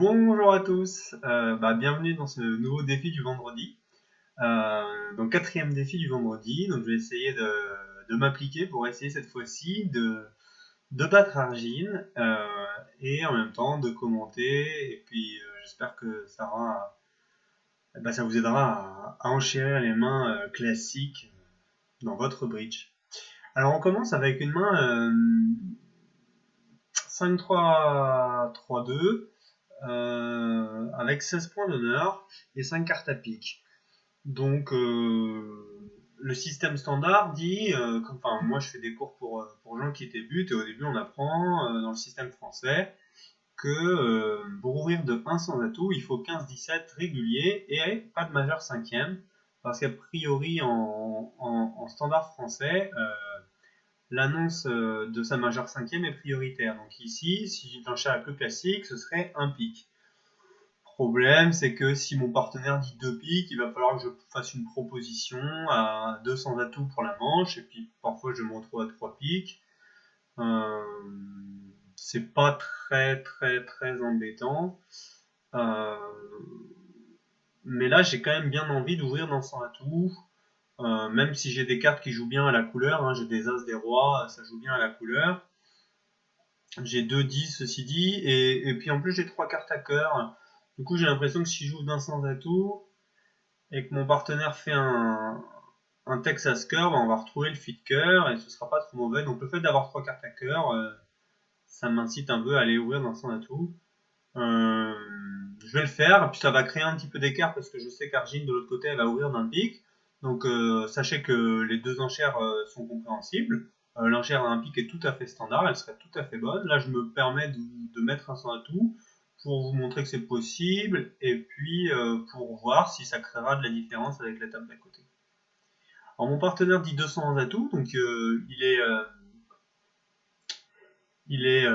Bonjour à tous, bienvenue dans ce nouveau défi du vendredi. Donc quatrième défi du vendredi, donc je vais essayer de m'appliquer pour essayer cette fois-ci de battre Argine et en même temps de commenter et puis j'espère que ça vous aidera à enchérir les mains classiques dans votre bridge. Alors on commence avec une main 5-3-3-2 avec 16 points d'honneur et 5 cartes à pique. Donc le système standard dit, moi je fais des cours pour gens qui débutent et au début on apprend dans le système français que pour ouvrir de 1 sans atout il faut 15-17 réguliers et pas de majeur cinquième parce qu'a priori en standard français l'annonce de sa majeure cinquième est prioritaire. Donc ici, si j'enchaîne la plus classique, ce serait un pic. Problème, c'est que si mon partenaire dit 2 piques, il va falloir que je fasse une proposition à 200 atouts pour la manche, et puis parfois je me retrouve à 3 piques. Euh, c'est pas très embêtant. Euh, mais là, j'ai quand même bien envie d'ouvrir dans 100 atouts, même si j'ai des cartes qui jouent bien à la couleur, hein, j'ai des as, des rois, ça joue bien à la couleur. J'ai 2 10 ceci dit, et puis en plus j'ai 3 cartes à cœur. Du coup, j'ai l'impression que si je joue d'un sans atout, et que mon partenaire fait un Texas cœur, on va retrouver le fit cœur et ce sera pas trop mauvais. Donc le fait d'avoir 3 cartes à cœur, ça m'incite un peu à aller ouvrir dans son atout. Euh, je vais le faire, et puis ça va créer un petit peu d'écart parce que je sais qu'Argine de l'autre côté elle va ouvrir d'un pic. Donc sachez que les deux enchères sont compréhensibles. L'enchère d'un pic est tout à fait standard, elle serait tout à fait bonne. Là je me permets de mettre un sans atout pour vous montrer que c'est possible et puis pour voir si ça créera de la différence avec la table d'à côté. Alors mon partenaire dit 200 atouts, donc il est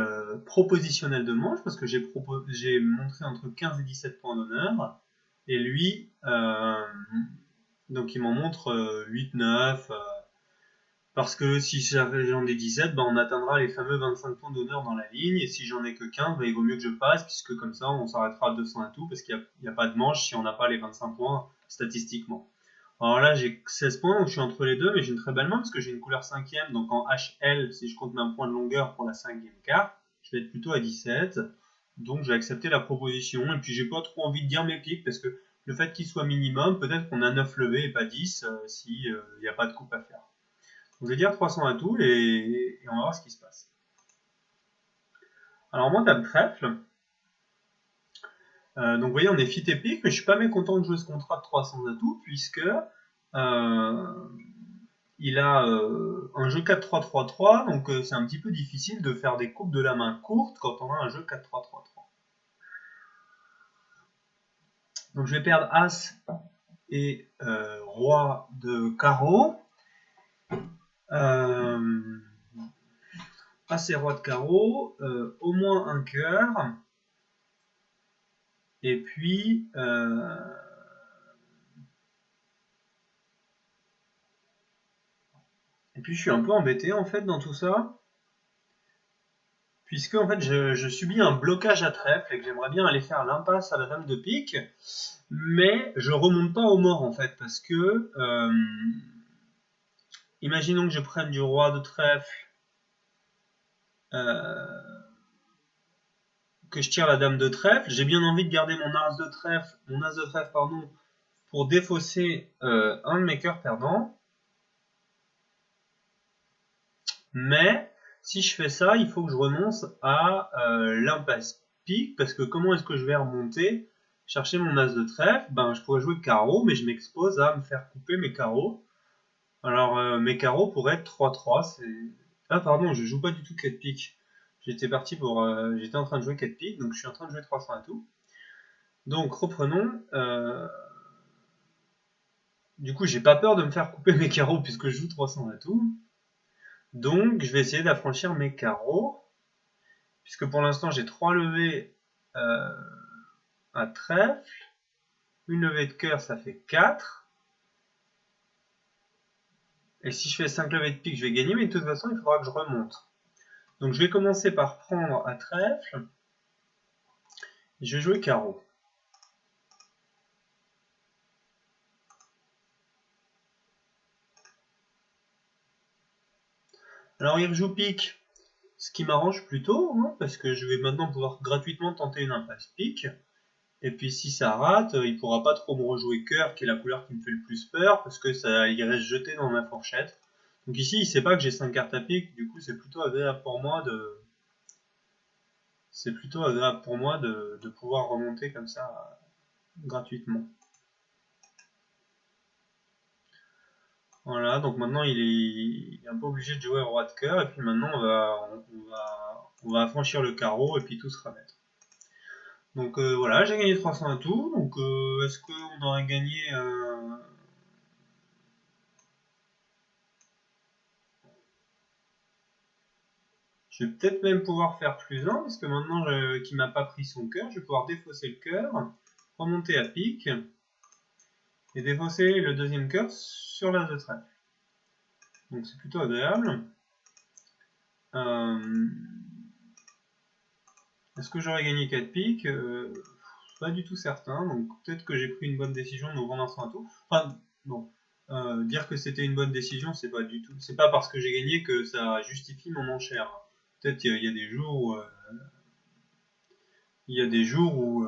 propositionnel de manche parce que j'ai montré entre 15 et 17 points d'honneur et lui donc il m'en montre 8-9 parce que si j'en ai 17 on atteindra les fameux 25 points d'honneur dans la ligne et si j'en ai que 15 il vaut mieux que je passe puisque comme ça on s'arrêtera à 200 atouts parce qu'il n'y a pas de manche si on n'a pas les 25 points statistiquement. Alors là, j'ai 16 points, donc je suis entre les deux, mais j'ai une très belle main parce que j'ai une couleur cinquième, donc en HL, si je compte un point de longueur pour la cinquième carte, je vais être plutôt à 17. Donc je vais accepter la proposition, et puis j'ai pas trop envie de dire mes piques parce que le fait qu'il soit minimum, peut-être qu'on a 9 levées et pas 10 si il n'y a pas de coupe à faire. Donc je vais dire 300 à tout et on va voir ce qui se passe. Alors moi, dame trèfle. Donc vous voyez, on est fit et pique, mais je suis pas mécontent de jouer ce contrat de 300 atouts puisque il a un jeu 4-3-3-3, donc c'est un petit peu difficile de faire des coupes de la main courtes quand on a un jeu 4-3-3-3. Donc je vais perdre As et Roi de carreau. As et Roi de carreau, au moins un cœur. Et puis je suis un peu embêté en fait dans tout ça. Puisque en fait je subis un blocage à trèfle et que j'aimerais bien aller faire l'impasse à la dame de pique, mais je remonte pas au mort en fait parce que imaginons que je prenne du roi de trèfle, que je tire la dame de trèfle, j'ai bien envie de garder mon as de trèfle pardon, pour défausser un de mes cœurs perdants, mais si je fais ça, il faut que je renonce à l'impasse pique parce que comment est-ce que je vais remonter chercher mon as de trèfle, je pourrais jouer carreau, mais je m'expose à me faire couper mes carreaux. Alors, mes carreaux pourraient être 3-3. Ah, pardon, je joue pas du tout 4 piques. J'étais j'étais en train de jouer 4 piques, donc je suis en train de jouer 300 à tout. Donc, reprenons. Du coup, j'ai pas peur de me faire couper mes carreaux puisque je joue 300 à tout. Donc, je vais essayer d'affranchir mes carreaux. Puisque pour l'instant, j'ai 3 levées à trèfle. Une levée de cœur, ça fait 4. Et si je fais 5 levées de pique, je vais gagner, mais de toute façon, il faudra que je remonte. Donc je vais commencer par prendre à trèfle. Je vais jouer carreau. Alors il rejoue pique, ce qui m'arrange plutôt, hein, parce que je vais maintenant pouvoir gratuitement tenter une impasse pique. Et puis si ça rate, il pourra pas trop me rejouer cœur, qui est la couleur qui me fait le plus peur, parce que ça il reste jeté dans ma fourchette. Donc ici, il sait pas que j'ai 5 cartes à pique, du coup c'est plutôt agréable pour moi de pouvoir remonter comme ça gratuitement. Voilà, donc maintenant il est un peu obligé de jouer roi de cœur, et puis maintenant on va affranchir le carreau, et puis tout sera net. Donc voilà, j'ai gagné 300 à tout, donc est-ce qu'on aurait gagné... Je vais peut-être même pouvoir faire plus 1, parce que maintenant qu'il m'a pas pris son cœur, je vais pouvoir défausser le cœur, remonter à pique, et défausser le deuxième cœur sur l'as de trèfle. Donc c'est plutôt agréable. Est-ce que j'aurais gagné 4 piques? Pas du tout certain, donc peut-être que j'ai pris une bonne décision de nous vendre un tout. Enfin, bon, dire que c'était une bonne décision, c'est pas du tout. C'est pas parce que j'ai gagné que ça justifie mon enchère. Peut-être qu'il y a des jours où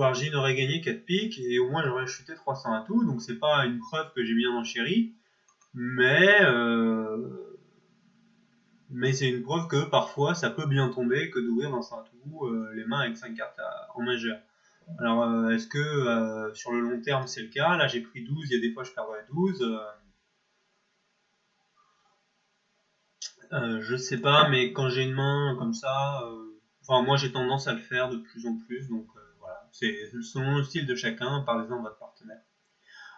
Argine aurait gagné 4 piques et au moins j'aurais chuté 300 à tout, donc c'est pas une preuve que j'ai bien enchéri, mais c'est une preuve que parfois ça peut bien tomber que d'ouvrir dans un tout les mains avec 5 cartes en majeur. Alors est-ce que sur le long terme c'est le cas? Là j'ai pris 12, il y a des fois je perdrais 12. Je sais pas, mais quand j'ai une main comme ça, enfin moi j'ai tendance à le faire de plus en plus, donc voilà, c'est selon le style de chacun, parlez-en à votre partenaire.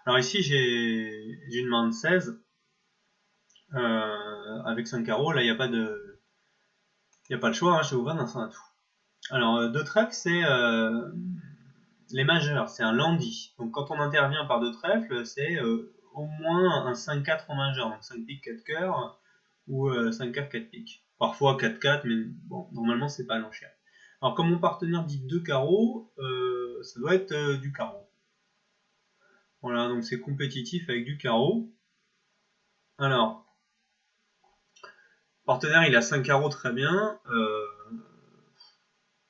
Alors ici j'ai une main de 16 avec 5 carreaux, là il n'y a pas de le choix, hein, je vais ouvrir dans un tout. Alors deux trèfles c'est les majeurs, c'est un landy, donc quand on intervient par deux trèfles c'est au moins un 5-4 en majeur, donc 5 piques 4 cœurs ou 5 cœurs 4 piques. Parfois 4-4, mais bon, normalement c'est pas l'enchère. Alors comme mon partenaire dit 2 carreaux, ça doit être du carreau. Voilà, donc c'est compétitif avec du carreau. Alors, partenaire il a 5 carreaux très bien.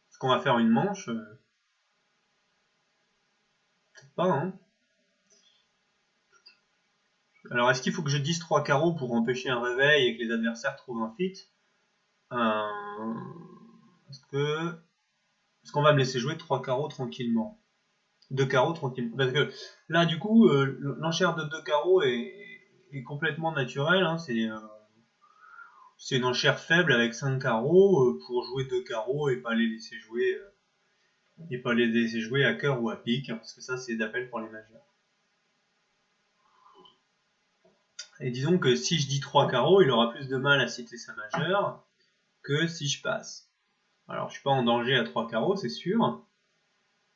Est-ce qu'on va faire une manche? Peut-être pas, hein. Alors est-ce qu'il faut que je dise 3 carreaux pour empêcher un réveil et que les adversaires trouvent un fit? Est-ce qu'on va me laisser jouer 3 carreaux tranquillement? 2 carreaux tranquillement. Parce que là, du coup, l'enchère de 2 carreaux est complètement naturelle. Hein, c'est une enchère faible avec 5 carreaux pour jouer 2 carreaux et pas les laisser jouer à cœur ou à pique, hein, parce que ça, c'est d'appel pour les majeurs. Et disons que si je dis 3 carreaux, il aura plus de mal à citer sa majeure que si je passe. Alors, je suis pas en danger à 3 carreaux, c'est sûr.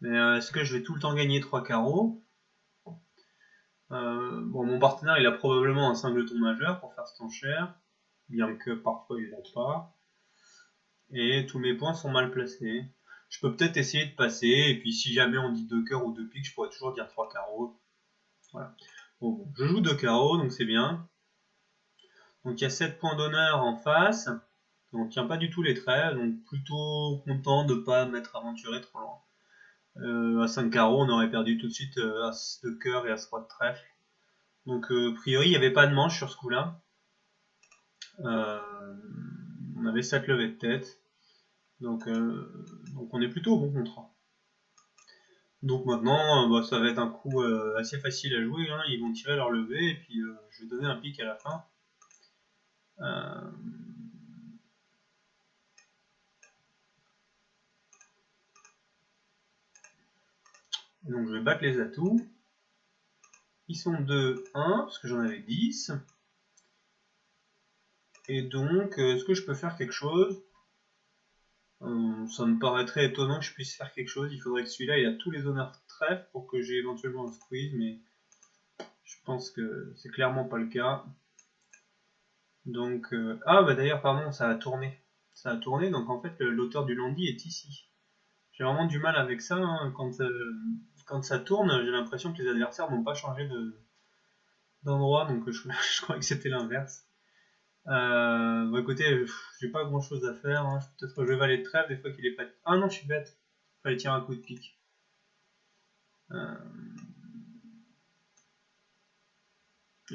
Mais est-ce que je vais tout le temps gagner 3 carreaux? Bon, mon partenaire, il a probablement un singleton majeur pour faire cette enchère, bien que parfois il l'a pas. Et tous mes points sont mal placés. Je peux peut-être essayer de passer, et puis si jamais on dit 2 cœurs ou 2 piques, je pourrais toujours dire 3 carreaux. Voilà. Bon, je joue 2 carreaux, donc c'est bien. Donc il y a 7 points d'honneur en face. On tient pas du tout les traits, donc plutôt content de ne pas m'être aventuré trop loin. À 5 carreaux, on aurait perdu tout de suite As de cœur et As roi de trèfle. Donc a priori, il n'y avait pas de manche sur ce coup-là. On avait 7 levées de tête. Donc on est plutôt au bon contrat. Donc maintenant, bah, ça va être un coup assez facile à jouer. Hein. Ils vont tirer leur levée et puis je vais donner un pic à la fin. Donc je vais battre les atouts. Ils sont 2, 1, parce que j'en avais 10. Et donc, est-ce que je peux faire quelque chose? Ça me paraîtrait étonnant que je puisse faire quelque chose. Il faudrait que celui-là il a tous les honneurs trèfle pour que j'ai éventuellement un squeeze, mais je pense que c'est clairement pas le cas. Donc, ah bah d'ailleurs, pardon, ça a tourné. Ça a tourné, donc en fait l'auteur du lundi est ici. J'ai vraiment du mal avec ça, hein. Quand ça tourne, j'ai l'impression que les adversaires n'ont pas changé d'endroit, donc je croyais que c'était l'inverse. Bon, écoutez, j'ai pas grand chose à faire, hein. Peut-être que je vais valer de trèfle, des fois qu'il est pas. Ah non, je suis bête. Fallait tirer un coup de pique. Euh,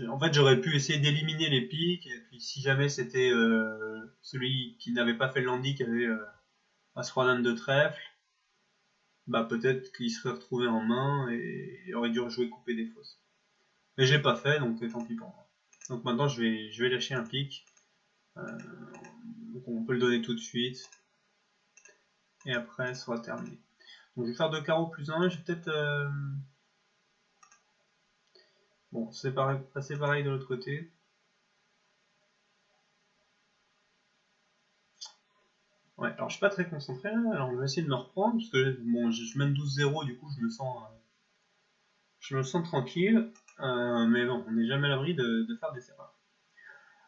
En fait, j'aurais pu essayer d'éliminer les piques, et puis si jamais c'était celui qui n'avait pas fait le landy qui avait As-Roi-Dame de trèfle, bah peut-être qu'il serait retrouvé en main et il aurait dû rejouer couper des fausses. Mais je l'ai pas fait, donc tant pis pour moi. Donc maintenant, je vais lâcher un pic. Donc on peut le donner tout de suite. Et après, ça sera terminé. Donc je vais faire 2 carreaux plus 1. Je vais peut-être... Bon, c'est passer pareil de l'autre côté. Ouais, alors je suis pas très concentré là. Alors je vais essayer de me reprendre. Parce que bon, je mène 12-0, du coup je me sens tranquille. Mais bon, on n'est jamais à l'abri de faire des erreurs.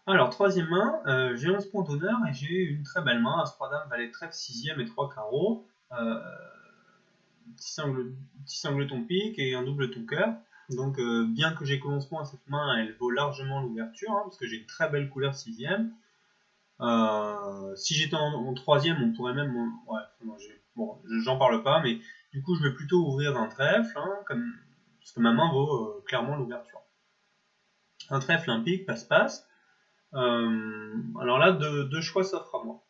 Alors, troisième main, j'ai 11 points d'honneur et j'ai une très belle main. As-3 dame, valet de trèfle, 6ème et 3 carreaux. Petit singleton pique et un double ton cœur. Donc, bien que j'ai commencement à cette main, elle vaut largement l'ouverture, hein, parce que j'ai une très belle couleur 6ème. Si j'étais en troisième, on pourrait même. Ouais, bon, j'en parle pas, mais du coup, je vais plutôt ouvrir un trèfle, hein, parce que ma main vaut clairement l'ouverture. Un trèfle, un pique, passe-passe. Alors là, deux choix s'offrent à moi.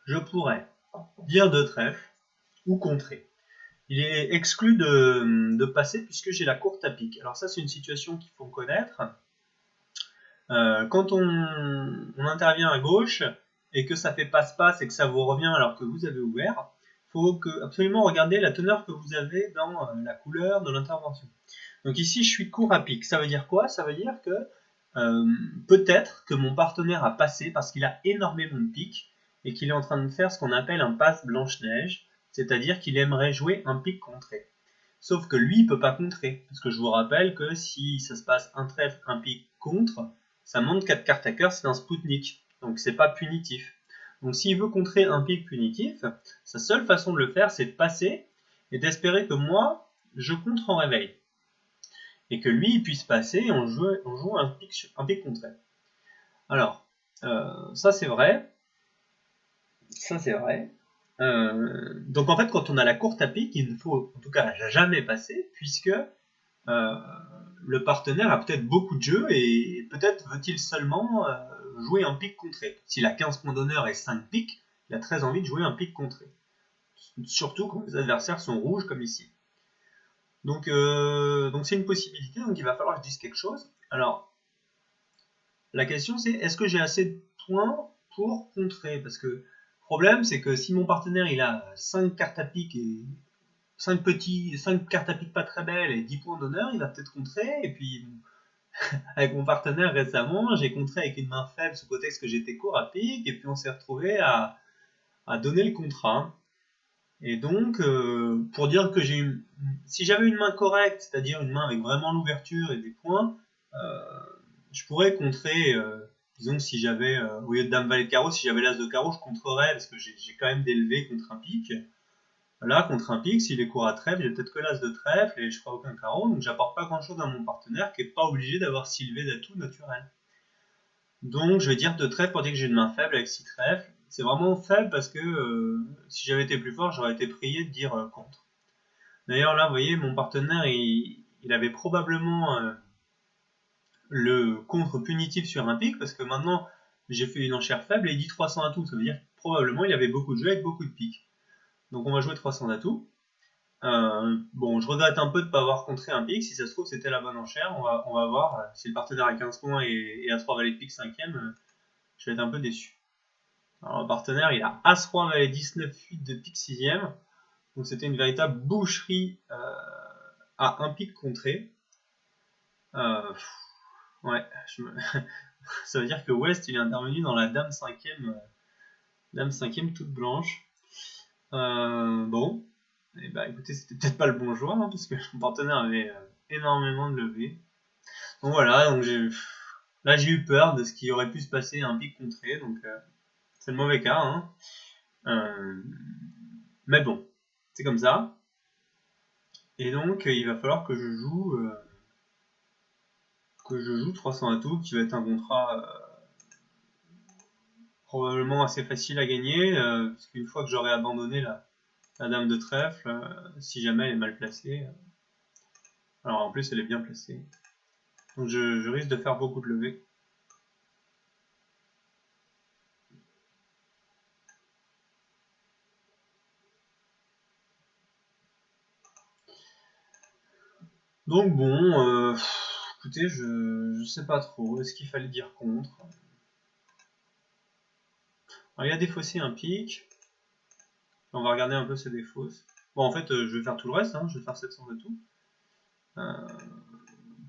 Je pourrais dire de trèfle ou contrer. Il est exclu de passer puisque j'ai la courte à pique. Alors ça, c'est une situation qu'il faut connaître. Quand on intervient à gauche et que ça fait passe-passe et que ça vous revient alors que vous avez ouvert, il faut absolument regarder la teneur que vous avez dans la couleur de l'intervention. Donc ici, je suis court à pique. Ça veut dire quoi? Ça veut dire que peut-être que mon partenaire a passé parce qu'il a énormément de pique et qu'il est en train de faire ce qu'on appelle un passe Blanche-Neige, c'est-à-dire qu'il aimerait jouer un pique contré. Sauf que lui, il peut pas contrer, parce que je vous rappelle que si ça se passe un trèfle, un pique contre, ça monte 4 cartes à cœur, c'est un Spoutnik, donc c'est pas punitif. Donc s'il veut contrer un pique punitif, sa seule façon de le faire, c'est de passer et d'espérer que moi, je contre en réveil. Et que lui, il puisse passer et on joue un pique contré. Alors, ça c'est vrai. Ça c'est vrai. Donc en fait, quand on a la courte à pique, il ne faut en tout cas jamais passer, puisque le partenaire a peut-être beaucoup de jeux et peut-être veut-il seulement jouer un pique contré. S'il a 15 points d'honneur et 5 piques, il a très envie de jouer un pique contré. Surtout quand les adversaires sont rouges comme ici. Donc c'est une possibilité, donc il va falloir que je dise quelque chose. Alors, la question c'est, est-ce que j'ai assez de points pour contrer? Parce que le problème c'est que si mon partenaire il a 5 cartes à pique et 5 cartes à pique pas très belles et 10 points d'honneur, il va peut-être contrer. Et puis avec mon partenaire récemment, j'ai contré avec une main faible sous contexte que j'étais court à pique et puis on s'est retrouvé à donner le contrat. Et donc, pour dire que si j'avais une main correcte, c'est-à-dire une main avec vraiment l'ouverture et des points, je pourrais contrer, disons que si j'avais, au lieu de dame valet de carreau, si j'avais l'as de carreau, je contrerais, parce que j'ai quand même des levées contre un pique. Là, contre un pique, s'il est court à trèfle, j'ai peut-être que l'as de trèfle et je ferai aucun carreau, donc j'apporte pas grand-chose à mon partenaire qui n'est pas obligé d'avoir 6 levées d'atout naturel. Donc je vais dire de trèfle pour dire que j'ai une main faible avec 6 trèfles. C'est vraiment faible parce que si j'avais été plus fort, j'aurais été prié de dire contre. D'ailleurs là, vous voyez, mon partenaire, il avait probablement le contre punitif sur un pic, parce que maintenant j'ai fait une enchère faible et il dit 300 atouts. Ça veut dire que probablement il avait beaucoup de jeux avec beaucoup de piques. Donc on va jouer 300 atouts. Bon, je regrette un peu de ne pas avoir contré un pic. Si ça se trouve, c'était la bonne enchère. On va voir. Si le partenaire a 15 points et à 3 valets de pique 5ème, je vais être un peu déçu. Alors, le partenaire, il a As-Roi, Valet 19, 8 de pique 6ème. Donc, c'était une véritable boucherie à un pic contré. Ouais, ça veut dire que West, il est intervenu dans la dame 5ème toute blanche. Bon, et bah écoutez, c'était peut-être pas le bon joueur, hein, parce que mon partenaire avait énormément de levées. Donc voilà, donc là j'ai eu peur de ce qui aurait pu se passer à un pic contré, donc C'est le mauvais cas, hein. Mais bon, c'est comme ça. Et donc, il va falloir que je joue 300 atouts, qui va être un contrat probablement assez facile à gagner, parce qu'une fois que j'aurai abandonné la dame de trèfle, si jamais elle est mal placée, alors en plus elle est bien placée, donc je risque de faire beaucoup de levées. Donc bon, écoutez, je sais pas trop, est-ce qu'il fallait dire contre? Alors, il a défaussé un pic, on va regarder un peu ses défausses. Bon, en fait, je vais faire tout le reste, hein, je vais faire 700 de tout.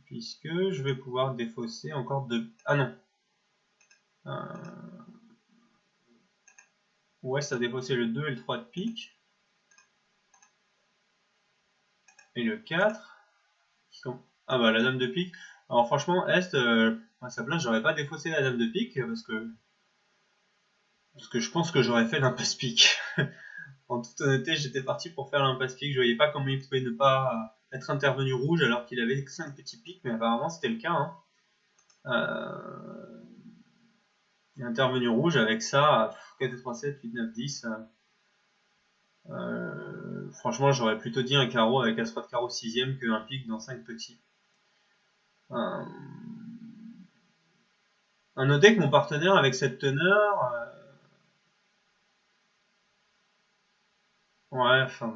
Puisque je vais pouvoir défausser encore 2. Ah non. Ouais, ça a défaussé le 2 et le 3 de pique. Et le 4. Ah bah la dame de pique. Alors franchement, Est, à sa place, j'aurais pas défaussé la dame de pique parce que je pense que j'aurais fait l'impasse pique. En toute honnêteté, j'étais parti pour faire l'impasse pique. Je voyais pas comment il pouvait ne pas être intervenu rouge alors qu'il avait 5 petits pics, mais apparemment c'était le cas. Hein. Il est intervenu rouge avec ça, 4, 3, 7, 8, 9, 10. Franchement, j'aurais plutôt dit un carreau avec as-roi de carreau 6ème qu'un pic dans 5 petits. À noter que mon partenaire avec cette teneur, ouais, enfin,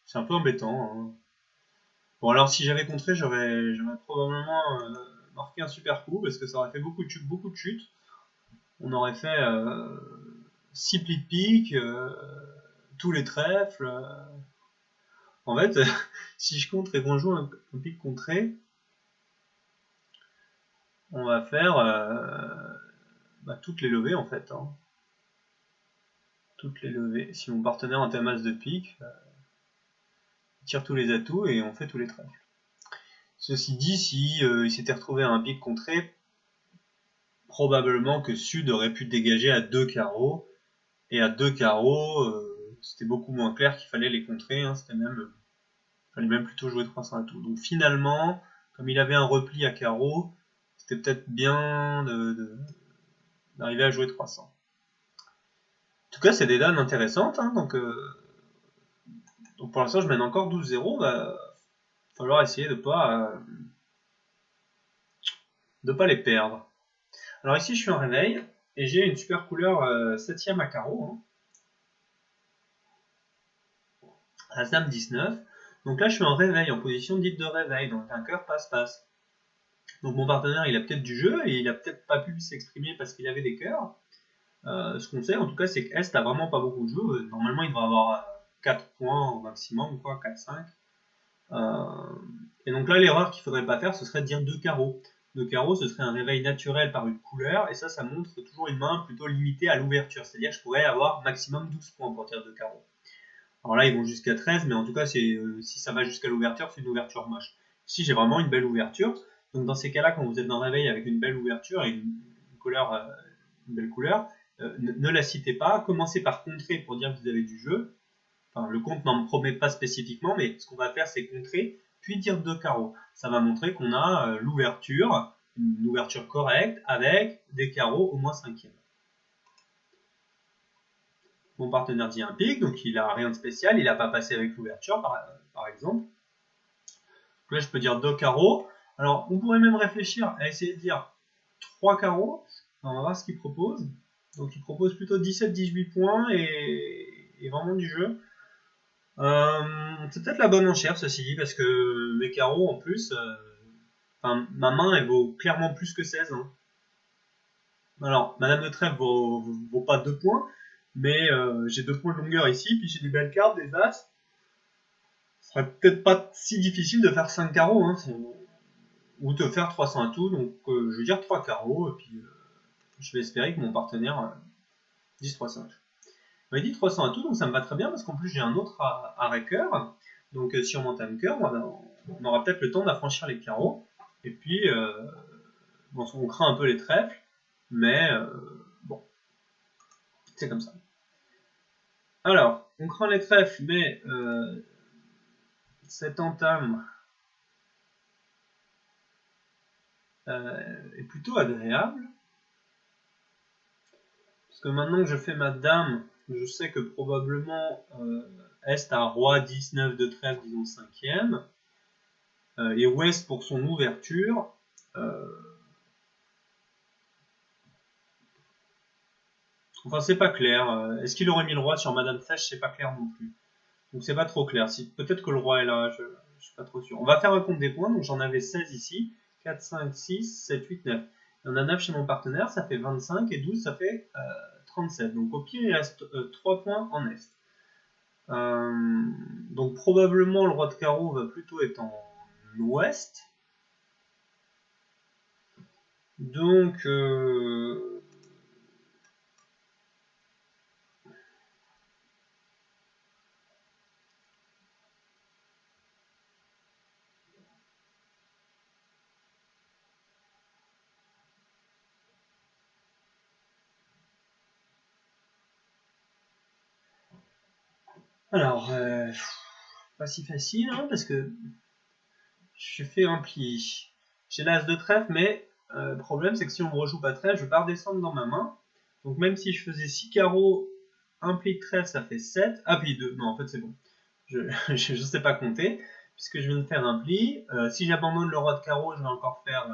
c'est un peu embêtant. Hein. Bon, alors si j'avais contré, j'aurais probablement marqué un super coup parce que ça aurait fait beaucoup de chutes. On aurait fait 6 plis de pique, tous les trèfles. En fait, si je contre et qu'on joue un pic contré, on va faire toutes les levées en fait. Hein. Toutes les levées. Si mon partenaire a un tamas de pique, il tire tous les atouts et on fait tous les trèfles. Ceci dit, si il s'était retrouvé à un pic contré, probablement que Sud aurait pu dégager à 2 carreaux. Et à 2 carreaux, c'était beaucoup moins clair qu'il fallait les contrer. Hein, fallait même plutôt jouer 300 atouts. Donc finalement, comme il avait un repli à carreaux, c'était peut-être bien d'arriver à jouer 300. En tout cas, c'est des dames intéressantes. Hein, donc pour l'instant, je mène encore 12-0. Va falloir essayer de pas les perdre. Alors ici, je suis en réveil et j'ai une super couleur 7ème à carreau. Hein. As-dame 19. Donc là, je suis en réveil, en position dite de réveil, donc un cœur passe-passe. Donc mon partenaire, il a peut-être du jeu et il a peut-être pas pu s'exprimer parce qu'il avait des cœurs. Ce qu'on sait, en tout cas, c'est qu'Est a vraiment pas beaucoup de jeu. Normalement, il devrait avoir 4 points au maximum, quoi, 4-5. Et donc là, l'erreur qu'il faudrait pas faire, ce serait de dire 2 carreaux. 2 carreaux, ce serait un réveil naturel par une couleur, et ça montre toujours une main plutôt limitée à l'ouverture. C'est-à-dire que je pourrais avoir maximum 12 points pour tirer 2 carreaux. Alors là, ils vont jusqu'à 13, mais en tout cas, si ça va jusqu'à l'ouverture, c'est une ouverture moche. Ici, j'ai vraiment une belle ouverture. Donc dans ces cas-là, quand vous êtes dans le réveil avec une belle ouverture et une belle couleur, ne la citez pas. Commencez par contrer pour dire que vous avez du jeu. Enfin, le compte n'en promet pas spécifiquement, mais ce qu'on va faire, c'est contrer, puis dire 2 carreaux. Ça va montrer qu'on a l'ouverture, une ouverture correcte, avec des carreaux au moins 5e. Mon partenaire dit un pic, donc il n'a rien de spécial, il n'a pas passé avec l'ouverture, par exemple. Donc là, je peux dire 2 carreaux. Alors, on pourrait même réfléchir à essayer de dire 3 carreaux. On va voir ce qu'il propose. Donc, il propose plutôt 17-18 points et vraiment du jeu. C'est peut-être la bonne enchère, ceci dit, parce que mes carreaux, en plus, ma main, elle vaut clairement plus que 16. Hein. Alors, Madame de Trèfle vaut pas 2 points, mais j'ai 2 points de longueur ici, puis j'ai des belles cartes, des as. Ce serait peut-être pas si difficile de faire 5 carreaux, hein, ou de faire 300 atouts, donc je vais dire 3 carreaux, et puis je vais espérer que mon partenaire dise 300. Il m'a dit 300 atouts, donc ça me va très bien, parce qu'en plus j'ai un autre arrêt cœur, donc si on monte un cœur, on aura peut-être le temps d'affranchir les carreaux, et puis on craint un peu les trèfles, mais bon. C'est comme ça. Alors, on craint les trèfles, mais cette entame est plutôt agréable. Parce que maintenant que je fais ma dame, je sais que probablement Est a roi 19 de trèfle, disons 5e, et Ouest pour son ouverture. Enfin, c'est pas clair. Est-ce qu'il aurait mis le roi sur Madame Flèche? C'est pas clair non plus. Donc c'est pas trop clair. Peut-être que le roi est là, je suis pas trop sûr. On va faire un compte des points. Donc j'en avais 16 ici. 4, 5, 6, 7, 8, 9. Il y en a 9 chez mon partenaire, ça fait 25, et 12, ça fait 37. Donc au pied, il reste 3 points en Est. Donc probablement le roi de carreau va plutôt être en Ouest. Donc alors, pas si facile, hein, parce que je fais un pli. J'ai l'as de trèfle, mais le problème c'est que si on me rejoue pas trèfle, je vais pas redescendre dans ma main. Donc même si je faisais 6 carreaux, un pli de trèfle, ça fait 7. Ah, pli 2, non, en fait c'est bon. Je sais pas compter, puisque je viens de faire un pli. Si j'abandonne le roi de carreau, je vais encore faire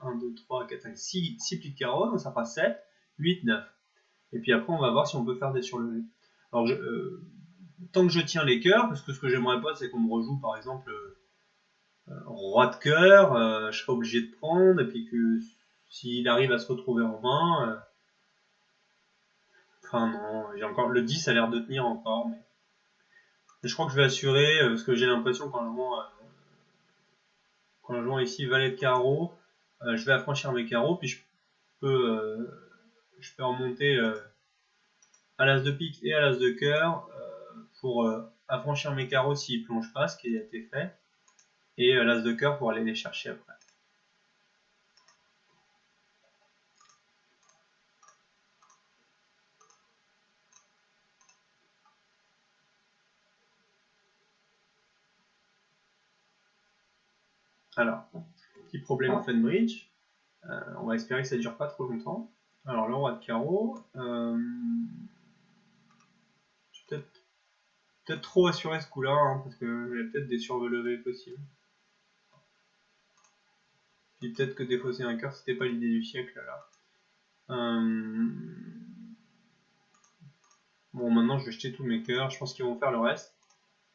1, 2, 3, 4, 5, 6 plis de carreau, donc ça fera 7, 8, 9. Et puis après, on va voir si on peut faire des surlevés. Alors, tant que je tiens les cœurs, parce que ce que j'aimerais pas, c'est qu'on me rejoue par exemple roi de cœur, je serai obligé de prendre, et puis que s'il arrive à se retrouver en main, enfin non, j'ai encore le 10 a l'air de tenir encore, mais je crois que je vais assurer, parce que j'ai l'impression quand je vois ici valet de carreau, je vais affranchir mes carreaux, puis je peux remonter à l'as de pique et à l'as de cœur pour affranchir mes carreaux s'ils plongent pas, ce qui a été fait, et l'as de cœur pour aller les chercher après. Alors, petit problème en fin bridge. On va espérer que ça ne dure pas trop longtemps. Alors, le roi de carreau. Je vais peut-être trop assurer ce coup-là, hein, parce que j'ai peut-être des surlevés possibles. Puis peut-être que défausser un cœur, c'était pas l'idée du siècle là. Bon, maintenant je vais jeter tous mes cœurs. Je pense qu'ils vont faire le reste.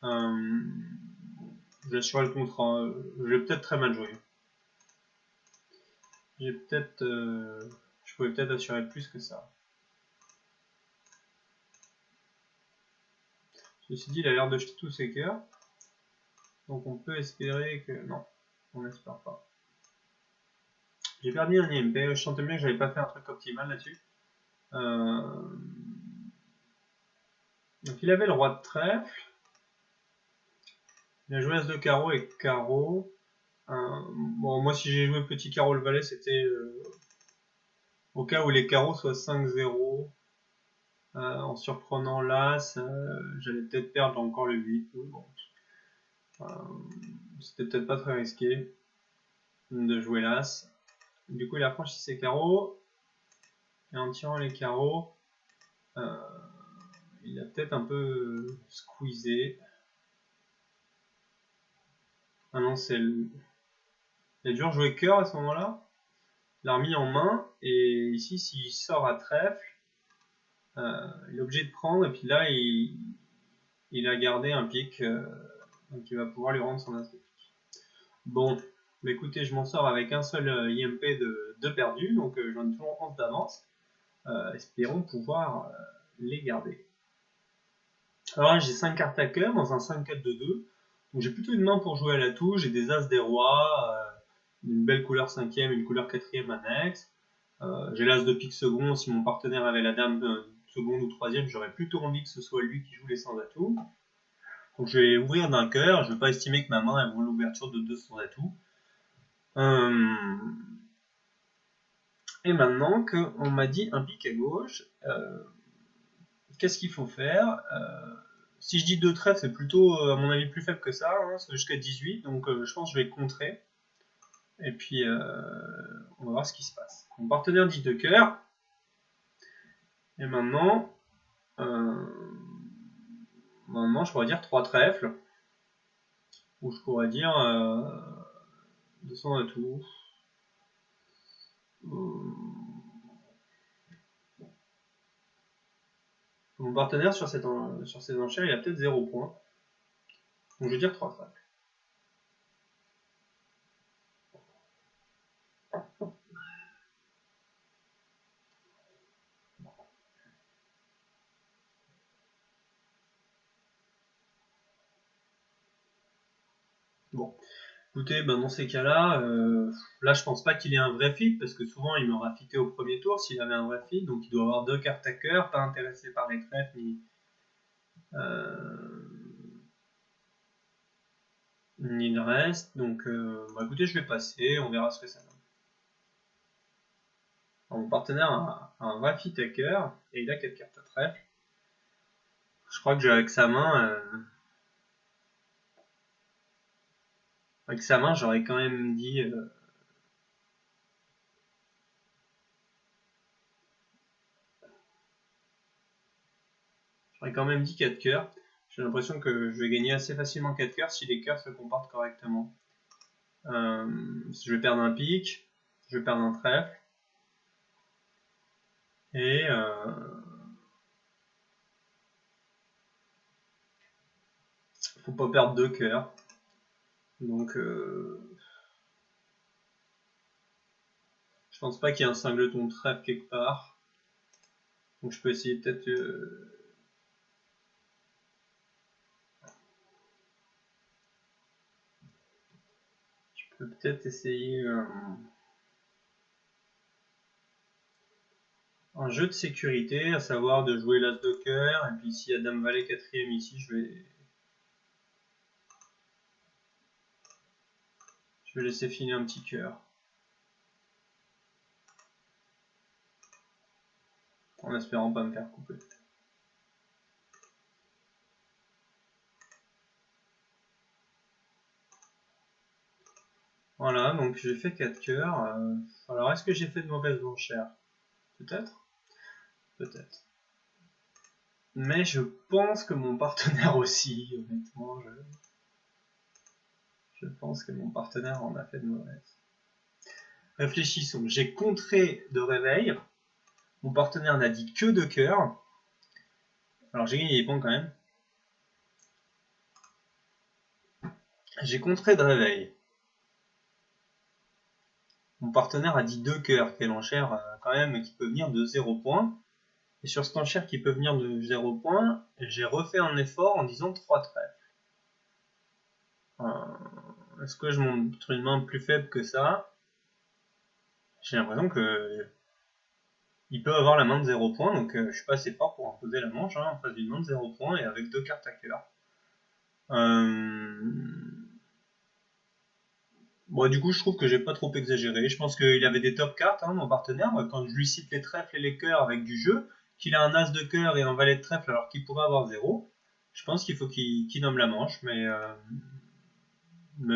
Je vais assurer le contrat. Je vais peut-être très mal jouer. Je pouvais peut-être assurer plus que ça. Ceci dit, il a l'air de jeter tous ses cœurs. Donc on peut espérer que... Non, on n'espère pas. J'ai perdu un IMP. Je sentais bien que j'avais pas fait un truc optimal là-dessus. Donc il avait le roi de trèfle. Il a joué as de carreau et carreau. Bon, moi si j'ai joué petit carreau le valet, c'était au cas où les carreaux soient 5-0. En surprenant l'as, j'allais peut-être perdre encore le 8. Bon. C'était peut-être pas très risqué de jouer l'as. Du coup, il a franchi ses carreaux. Et en tirant les carreaux, il a peut-être un peu squeezé. Ah non, il a dû rejouer cœur à ce moment-là. Il l'a remis en main. Et ici, s'il sort à trèfle, il est obligé de prendre. Et puis là, il a gardé un pic. Donc il va pouvoir lui rendre son as de pique. Bon, bah écoutez, je m'en sors avec un seul IMP de perdu. Donc j'en ai toujours 11 d'avance. Espérons pouvoir les garder. Alors là, j'ai 5 cartes à cœur dans un 5-4 de 2. Donc j'ai plutôt une main pour jouer à la touche. J'ai des as des rois, une belle couleur 5ème, une couleur 4ème annexe. J'ai l'as de pique second. Si mon partenaire avait la dame seconde ou 3ème, j'aurais plutôt envie que ce soit lui qui joue les sans atouts. Donc je vais ouvrir d'un cœur. Je ne vais pas estimer que ma main elle vaut l'ouverture de 2 sans atouts. Et maintenant qu'on m'a dit un pic à gauche, qu'est-ce qu'il faut faire? Si je dis 2 trèfles, c'est plutôt, à mon avis, plus faible que ça, hein, c'est jusqu'à 18, donc je pense que je vais contrer. Et puis, on va voir ce qui se passe. Mon partenaire dit 2 cœurs. Et maintenant, je pourrais dire 3 trèfles. Ou je pourrais dire 200 à tout. Mon partenaire sur ces enchères, il a peut-être 0 points. Donc je vais dire 3 trèfles. Bon, écoutez, ben dans ces cas-là, là je pense pas qu'il ait un vrai fit, parce que souvent il m'aura fité au premier tour s'il avait un vrai fit, donc il doit avoir 2 cartes à cœur, pas intéressé par les trèfles, ni le reste, donc bah, écoutez, je vais passer, on verra ce que ça donne. Alors, mon partenaire a un vrai fit à cœur, et il a 4 cartes à trèfle. Je crois que avec sa main, j'aurais quand même dit... J'aurais quand même dit 4 cœurs. J'ai l'impression que je vais gagner assez facilement 4 cœurs si les cœurs se comportent correctement. Je vais perdre un pic, je vais perdre un trèfle. Et faut pas perdre 2 cœurs. Donc je pense pas qu'il y ait un singleton de trèfle quelque part. Donc je peux essayer peut-être... je peux peut-être essayer un jeu de sécurité, à savoir de jouer l'as de cœur, et puis s'il y a dame valet 4ème ici, je vais laisser filer un petit cœur. En espérant pas me faire couper. Voilà, donc j'ai fait 4 cœurs. Alors est-ce que j'ai fait de mauvaises enchères? Peut-être. Peut-être. Mais je pense que mon partenaire aussi, honnêtement, je pense que mon partenaire en a fait de mauvaises. Réfléchissons, j'ai contré de réveil, mon partenaire n'a dit que de cœur, alors j'ai gagné des points quand même. J'ai contré de réveil. Mon partenaire a dit 2 cœurs, quelle enchère quand même qui peut venir de 0 points. Et sur cette enchère qui peut venir de 0 points, j'ai refait un effort en disant 3 trèfles. Est-ce que je montre une main plus faible que ça? J'ai l'impression que il peut avoir la main de 0 points, donc je suis pas assez fort pour imposer la manche en face d'une main de 0 points et avec 2 cartes à cœur. Bon, du coup, je trouve que j'ai pas trop exagéré. Je pense qu'il avait des top cartes, mon partenaire. Quand je lui cite les trèfles et les cœurs avec du jeu, qu'il a un as de cœur et un valet de trèfle alors qu'il pourrait avoir 0, je pense qu'il faut qu'il nomme la manche. Mais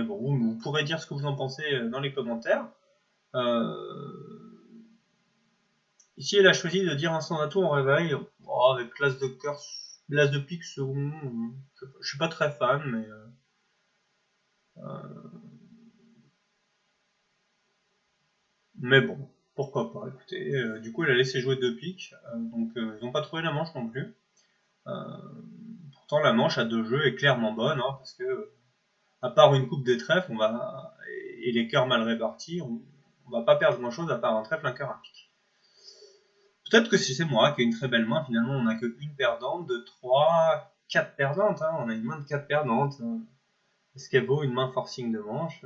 bon, vous pourrez dire ce que vous en pensez dans les commentaires. Ici, elle a choisi de dire un sans atout en réveil, avec l'as de cœur, l'as de pique second. Je suis pas très fan, mais bon, pourquoi pas. Écoutez, du coup, elle a laissé jouer 2 piques, donc ils n'ont pas trouvé la manche non plus. Pourtant, la manche à 2 jeux est clairement bonne, parce que à part une coupe des trèfles, et les cœurs mal répartis, on va pas perdre grand chose à part un trèfle, un cœur, un pique. Peut-être que si c'est moi qui ai une très belle main, finalement on n'a que une perdante, 2, 3, 4 perdantes, on a une main de 4 perdantes. Est-ce qu'elle vaut une main forcing de manche?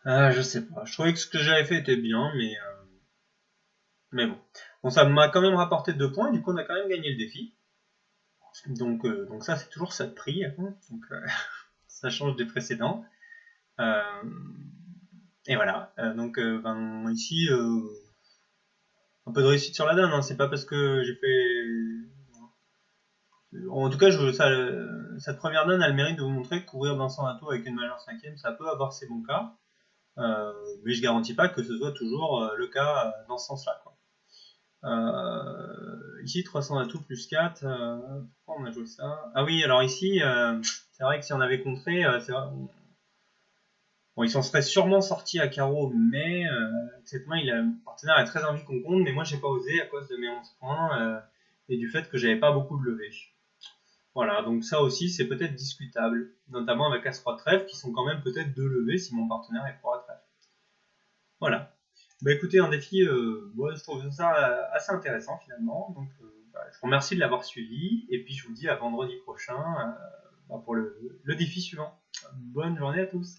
Je sais pas, je trouvais que ce que j'avais fait était bien, mais bon. Bon, ça m'a quand même rapporté 2 points, du coup on a quand même gagné le défi. Donc ça c'est toujours ça de prix, donc ça change des précédents. Et voilà. Ici, un peu de réussite sur la donne. Hein. C'est pas parce que j'ai fait. En tout cas, cette première donne a le mérite de vous montrer que courir dans 100 atos avec une majeure cinquième, ça peut avoir ses bons cas. Mais je garantis pas que ce soit toujours le cas dans ce sens-là. Quoi. Ici, 300 atouts plus 4. Pourquoi on a joué ça? Ah oui, alors ici, c'est vrai que si on avait contré, c'est vrai, bon, ils s'en seraient sûrement sortis à carreau, mais cette main, le partenaire a très envie qu'on compte, mais moi, j'ai pas osé à cause de mes 11 points et du fait que j'avais pas beaucoup de levées. Voilà, donc ça aussi, c'est peut-être discutable, notamment avec As-Roi de trèfle, qui sont quand même peut-être deux levées si mon partenaire est Roi de trèfle. Voilà. Bah écoutez, un défi, moi, je trouve ça assez intéressant finalement, donc je vous remercie de l'avoir suivi, et puis je vous dis à vendredi prochain pour le défi suivant. Bonne journée à tous.